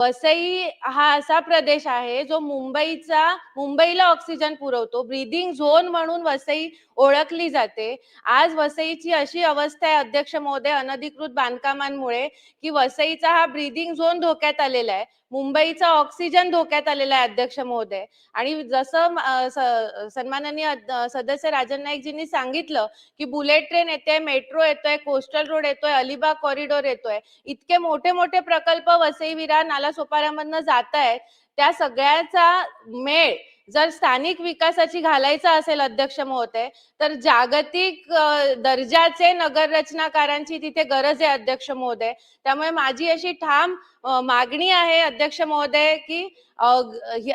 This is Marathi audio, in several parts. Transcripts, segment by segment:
वसई हा असा प्रदेश आहे जो मुंबईला ऑक्सिजन पुरवतो. ब्रीदिंग झोन म्हणून वसई ओळखली जाते. आज वसईची अशी अवस्था आहे अध्यक्ष महोदय अनधिकृत बांधकामांमुळे की वसईचा हा ब्रीदिंग झोन धोक्यात आलेला आहे. मुंबईचा ऑक्सिजन धोक्यात आलेला आहे अध्यक्ष महोदय. आणि जसं सन्माननीय सदस्य राजन नाईकजींनी सांगितलं की बुलेट ट्रेन येते, मेट्रो येतोय, कोस्टल रोड येतोय, अलिबाग कॉरिडॉर येतोय, इतके मोठे मोठे प्रकल्प वसई विरार नालासोपाऱ्यामधनं जात आहेत. त्या सगळ्याचा मेळ जर स्थानिक विकासाची घालायचा असेल अध्यक्ष महोदय, तर जागतिक दर्जाचे नगररचनाकारांची तिथे गरज आहे अध्यक्ष महोदय. त्यामुळे माझी अशी ठाम मागणी आहे अध्यक्ष महोदय की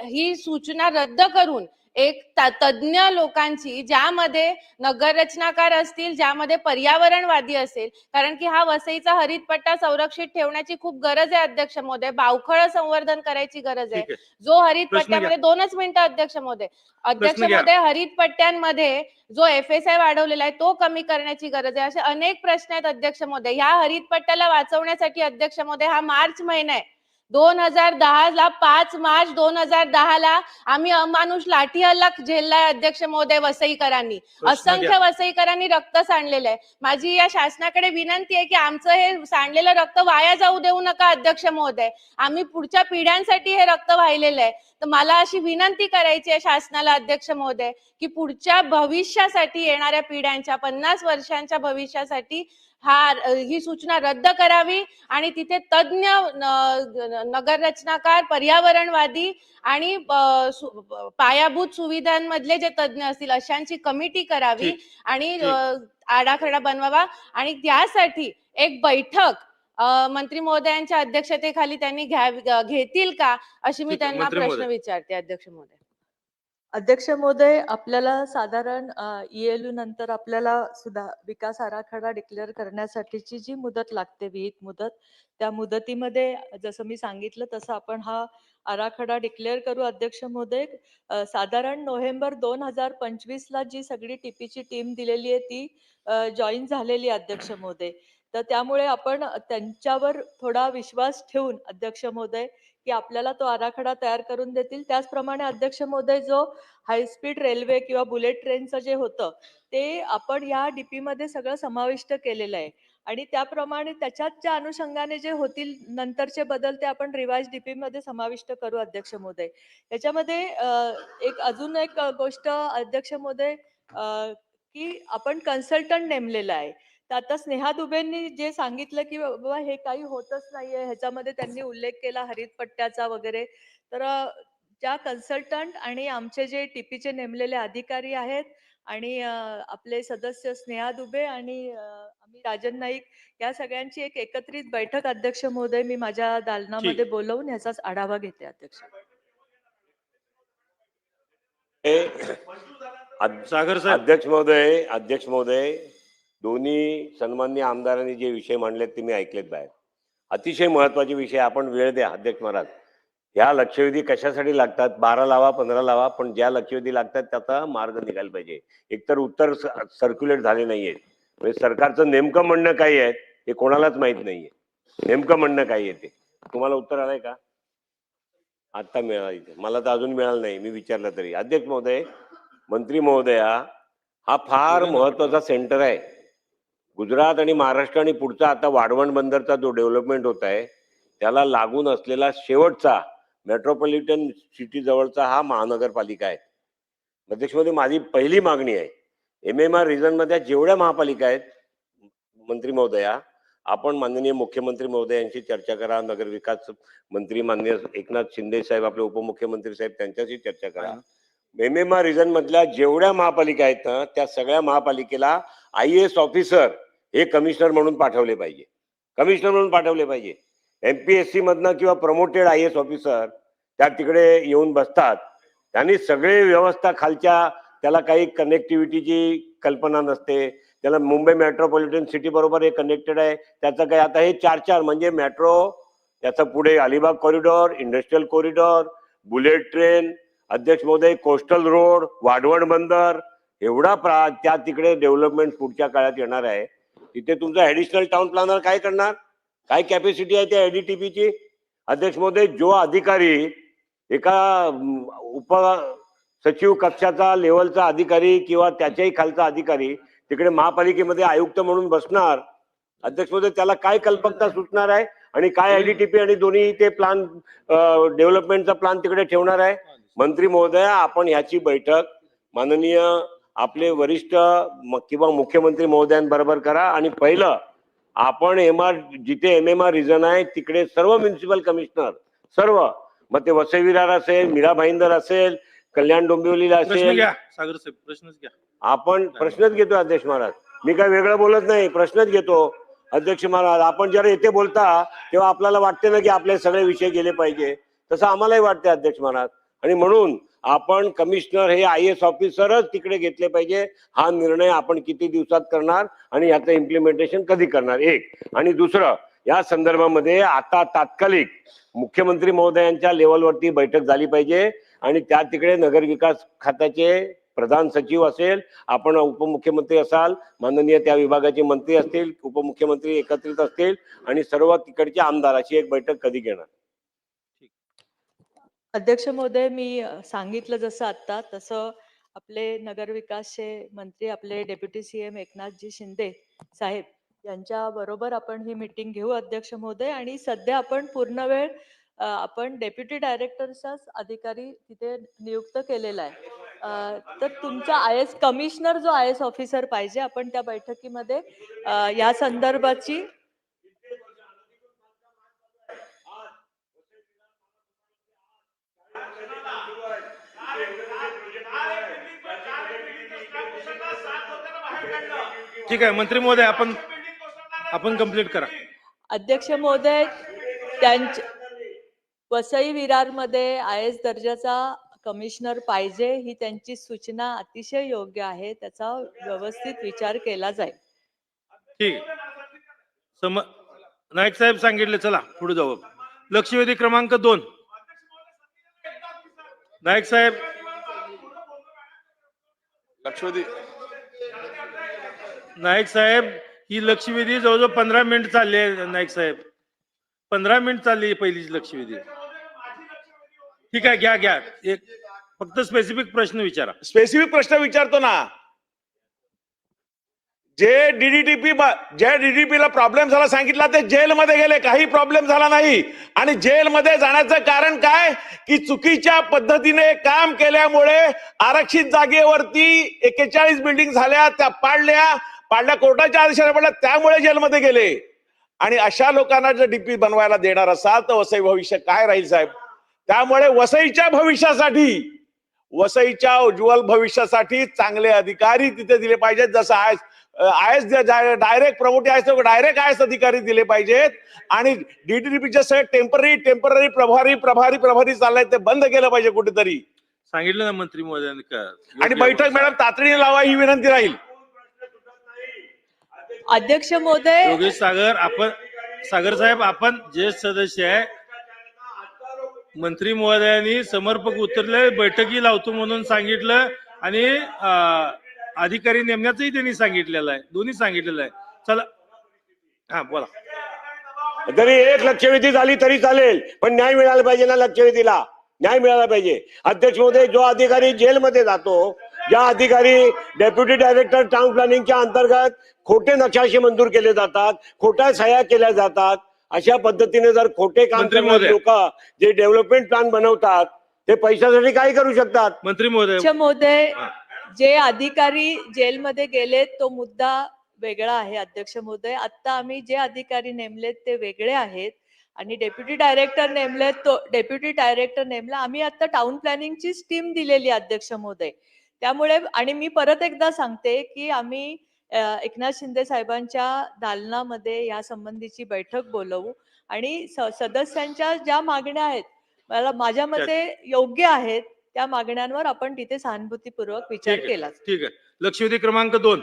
ही सूचना रद्द करून एक तज्ञ लोकांची, ज्यामध्ये नगररचनाकार असतील, ज्यामध्ये पर्यावरणवादी असेल, कारण की हा वसईचा हरित पट्टा संरक्षित ठेवण्याची खूप गरज आहे अध्यक्ष महोदय. बावखळ संवर्धन करायची गरज आहे. जो हरित पट्ट्यामध्ये 2च मिनिटं अध्यक्ष महोदय. अध्यक्ष महोदय, हरित पट्ट्यांमध्ये जो FSI वाढवलेला आहे तो कमी करण्याची गरज आहे. असे अनेक प्रश्न आहेत अध्यक्ष महोदय. ह्या हरित पट्ट्याला वाचवण्यासाठी अध्यक्ष महोदय हा मार्च महिना आहे. 2010ला 5 मार्च 2010ला आम्ही अमानुष लाठी हल्ला झेललाय अध्यक्ष महोदय वसईकरांनी. असंख्य वसईकरांनी रक्त सांडलेलं आहे. माझी या शासनाकडे विनंती आहे की आमचं हे सांडलेलं रक्त वाया जाऊ देऊ नका अध्यक्ष महोदय. आम्ही पुढच्या पिढ्यांसाठी हे रक्त वाहिलेलं आहे. तर मला अशी विनंती करायची आहे शासनाला अध्यक्ष महोदय की पुढच्या भविष्यासाठी, येणाऱ्या पिढ्यांच्या 50 वर्षांच्या भविष्यासाठी ही सूचना रद्द करावी आणि तिथे तज्ञ नगररचनाकार, पर्यावरणवादी आणि पायाभूत सुविधांमधले जे तज्ञ असतील अशांची कमिटी करावी आणि आराखडा बनवावा. आणि त्यासाठी एक बैठक मंत्री महोदयांच्या अध्यक्षतेखाली त्यांनी घेतील का, अशी मी त्यांना प्रश्न विचारते अध्यक्ष महोदय. अध्यक्ष महोदय, आपल्याला साधारण ELU नंतर आपल्याला सुद्धा विकास आराखडा डिक्लेअर करण्यासाठीची जी मुदत लागते, विहित मुदत, त्या मुदतीमध्ये जसं मी सांगितलं तसं आपण हा आराखडा डिक्लेअर करू अध्यक्ष महोदय. साधारण नोव्हेंबर 2025ला जी सगळी टीपीची टीम दिलेली आहे ती जॉईन झालेली अध्यक्ष महोदय. तर त्यामुळे आपण त्यांच्यावर थोडा विश्वास ठेवून अध्यक्ष महोदय की आपल्याला तो आराखडा तयार करून देतील. त्याचप्रमाणे अध्यक्ष महोदय, जो हायस्पीड रेल्वे किंवा बुलेट ट्रेनचं जे होतं ते आपण या DP मध्ये सगळं समाविष्ट केलेलं आहे आणि त्याप्रमाणे त्याच्याच्या अनुषंगाने जे होतील नंतरचे बदल ते आपण रिवाइज DP मध्ये समाविष्ट करू अध्यक्ष महोदय. याच्यामध्ये अजून एक गोष्ट अध्यक्ष महोदय की आपण कन्सल्टंट नेमलेला आहे. तर आता स्नेहा दुबेंनी जे सांगितलं की बाबा हे काही होतच नाहीये, ह्याच्यामध्ये त्यांनी उल्लेख केला हरित पट्ट्याचा वगैरे, तर ज्या कन्सल्टंट आणि आमचे जे टीपीचे नेमलेले अधिकारी आहेत आणि आपले सदस्य स्नेहा दुबे आणि आम्ही राजन नाईक, या सगळ्यांची एक एकत्रित बैठक अध्यक्ष महोदय मी माझ्या दालनामध्ये बोलवून ह्याचाच आढावा घेते अध्यक्ष. अध्यक्ष महोदय, दोन्ही सन्माननीय आमदारांनी जे विषय मांडलेत ते मी ऐकलेत बाहेर. अतिशय महत्वाचे विषय. आपण वेळ द्या अध्यक्ष महाराज. ह्या लक्षवेधी कशासाठी लागतात? 12 लावा, 15 लावा, पण ज्या लक्षवेधी लागतात त्याचा मार्ग निघायला पाहिजे. एकतर उत्तर सर्क्युलेट झाले नाहीये. म्हणजे सरकारचं नेमकं म्हणणं काय आहे हे कोणालाच माहित नाहीये. नेमकं म्हणणं काय आहे ते तुम्हाला उत्तर आलंय का? आता मिळालं. मला तर अजून मिळालं नाही, मी विचारलं तरी. अध्यक्ष महोदय, मंत्री महोदया, हा फार महत्वाचा सेंटर आहे. गुजरात आणि महाराष्ट्र आणि पुढचा आता वाढवण बंदरचा जो डेव्हलपमेंट होत आहे त्याला लागून असलेला शेवटचा मेट्रोपॉलिटन सिटी जवळचा हा महानगरपालिका आहे. अध्यक्ष महोदय, माझी पहिली मागणी आहे, MMR रिजन मध्ये जेवढ्या महापालिका आहेत मंत्री महोदया, आपण माननीय मुख्यमंत्री महोदयांशी चर्चा करा, नगर विकास मंत्री माननीय एकनाथ शिंदे साहेब, आपले उपमुख्यमंत्री साहेब, त्यांच्याशी चर्चा करा. MMR रिजन मधल्या जेवढ्या महापालिका आहेत ना त्या सगळ्या महापालिकेला IAS ऑफिसर हे कमिशनर म्हणून पाठवले पाहिजे. कमिशनर म्हणून पाठवले पाहिजे. MPSC मधनं किंवा प्रमोटेड IAS ऑफिसर त्या तिकडे येऊन बसतात. त्यांनी सगळे व्यवस्था खालच्या, त्याला काही कनेक्टिव्हिटीची कल्पना नसते. त्याला मुंबई मेट्रोपॉलिटन सिटी बरोबर हे कनेक्टेड आहे. त्याचं काय आता हे 4 म्हणजे मेट्रो, त्याचं पुढे Alibag corridor, industrial corridor, bullet train, अध्यक्ष महोदय, कोस्टल रोड, वाढवण बंदर, एवढा त्या तिकडे डेव्हलपमेंट पुढच्या काळात येणार आहे. तिथे तुमचा ऍडिशनल टाउन प्लॅनर काय करणार? काय कॅपॅसिटी आहे त्या ADTP ची? अध्यक्ष महोदय, जो अधिकारी एका उप सचिव कक्षाचा लेवलचा अधिकारी किंवा त्याच्याही खालचा अधिकारी तिकडे महापालिकेमध्ये आयुक्त म्हणून बसणार, अध्यक्ष महोदय, त्याला काय कल्पकता सुचणार आहे आणि काय आयडीटीपी आणि दोन्ही ते प्लान डेव्हलपमेंटचा प्लान तिकडे ठेवणार आहे? मंत्री महोदय, आपण याची बैठक माननीय आपले वरिष्ठ किंवा मुख्यमंत्री महोदयांबरोबर करा आणि पहिलं आपण जिथे MMR रिजन आहे तिकडे सर्व म्युन्सिपल कमिशनर सर्व, मग ते वसई विरार असेल, मीरा भाईंदर असेल, कल्याण डोंबिवलीला प्रश्न असेल, घ्या सागर साहेब, प्रश्नच घ्या. आपण प्रश्नच घेतो अध्यक्ष महाराज. मी काय वेगळं बोलत नाही, प्रश्नच घेतो अध्यक्ष महाराज. आपण जर येथे बोलता तेव्हा आपल्याला वाटते ना की आपले सगळे विषय गेले पाहिजे, तसं आम्हालाही वाटते अध्यक्ष महाराज. आणि म्हणून आपण कमिशनर हे IAS ऑफिसरच तिकडे घेतले पाहिजे. हा निर्णय आपण किती दिवसात करणार आणि याचं इम्प्लिमेंटेशन कधी करणार, एक. आणि दुसरं, या संदर्भामध्ये आता तात्कालिक मुख्यमंत्री महोदयांच्या लेवलवरती बैठक झाली पाहिजे आणि त्या तिकडे नगरविकास खात्याचे प्रधान सचिव असेल, आपण उपमुख्यमंत्री असाल, माननीय त्या विभागाचे मंत्री असतील, उपमुख्यमंत्री एकत्रित असतील आणि सर्व तिकडचे आमदार, अशी एक बैठक कधी घेणार? अध्यक्ष महोदय, मी सांगितलं जसं आता तसं आपले नगरविकासचे मंत्री आपले डेप्युटी CM एकनाथजी शिंदे साहेब यांच्या बरोबर आपण ही मीटिंग घेऊ अध्यक्ष महोदय. आणि सध्या आपण पूर्ण वेळ आपण डेप्युटी डायरेक्टरचाच अधिकारी तिथे नियुक्त केलेला आहे. तर तुमचा IAS कमिशनर जो IAS ऑफिसर पाहिजे, आपण त्या बैठकीमध्ये या संदर्भाची ठीक आहे मंत्री महोदय, आपण कंप्लीट करा. अध्यक्ष महोदय, वसई विरारमध्ये IAS दर्जाचा कमिशनर पाहिजे ही त्यांची सूचना अतिशय योग्य आहे, त्याचा व्यवस्थित विचार केला जाईल. ठीक नाईक साहेब सांगितले, चला पुढे जाऊ. लक्षवेधी क्रमांक 2, नाईक साहेब. लक्षवेधी नाईक साहेब, ही लक्षवेधी जवळजवळ 15 मिनिट चालली आहे. नाईक साहेब, 15 मिनिट चालली पहिलीच लक्षवेधी. ठीक आहे, घ्या. एक फक्त स्पेसिफिक प्रश्न विचारा. स्पेसिफिक प्रश्न विचारतो ना. जे DDP ला प्रॉब्लेम झाला सांगितला, ते जेलमध्ये गेले, काही प्रॉब्लेम झाला नाही. आणि जेलमध्ये जाण्याचं कारण काय की चुकीच्या पद्धतीने काम केल्यामुळे आरक्षित जागेवरती 41 बिल्डिंग झाल्या, त्या पाडल्या कोर्टाच्या आदेशाने पडल्या, त्यामुळे जेलमध्ये गेले. आणि अशा लोकांना जर DP बनवायला देणार असाल तर वसई भविष्य काय राहील साहेब? त्यामुळे वसईच्या भविष्यासाठी, वसईच्या उज्ज्वल भविष्यासाठी चांगले अधिकारी तिथे दिले पाहिजेत. जसं IAS direct promote direct IAS अधिकारी दिले पाहिजेत. आणि DDPचे सगळे टेम्पररी प्रभारी चाललाय, ते बंद केलं पाहिजे कुठेतरी. सांगितलं ना मंत्री महोदयांनी का. आणि बैठक मॅडम तातडीने लावा, ही विनंती राहील. अध्यक्ष महोदय, योगेश सागर साहेब, आपण ज्येष्ठ सदस्य आहे. मंत्री महोदयांनी समर्पक उतरले, बैठकी लावतो म्हणून सांगितलं आणि अधिकारी नेमण्याचंही त्यांनी सांगितलेलं आहे, दोन्ही सांगितलेलं आहे. चला, हा बोला. जरी एक लक्षवेधी झाली तरी चालेल, पण न्याय मिळाला पाहिजे ना, लक्षवेधीला न्याय मिळाला पाहिजे. अध्यक्ष महोदय, जो अधिकारी जेलमध्ये जातो, ज्या अधिकारी डेप्युटी डायरेक्टर टाउन प्लॅनिंगच्या अंतर्गत खोटे नकाशे मंजूर केले जातात, खोट्या सह्या केल्या जातात, अशा पद्धतीने जर खोटे काम करणारे लोक जे डेव्हलपमेंट प्लॅन बनवतात, ते पैशासाठी काय करू शकतात? मंत्री महोदय, जे अधिकारी जेलमध्ये गेलेत तो मुद्दा वेगळा आहे अध्यक्ष महोदय. आता आम्ही जे अधिकारी नेमलेत ते वेगळे आहेत आणि डेप्युटी डायरेक्टर नेमलेत, तो डेप्युटी डायरेक्टर नेमला. आम्ही आता टाउन प्लॅनिंगची टीम दिलेली अध्यक्ष महोदय. त्यामुळे आणि मी परत एकदा सांगते की आम्ही एकनाथ शिंदे साहेबांच्या दालनामध्ये या संबंधीची बैठक बोलवू आणि सदस्यांच्या ज्या मागण्या आहेत माझ्या मते योग्य आहेत, त्या मागण्यांवर आपण तिथे सहानुभूतीपूर्वक विचार केला. ठीक आहे. लक्षवेधी क्रमांक 2.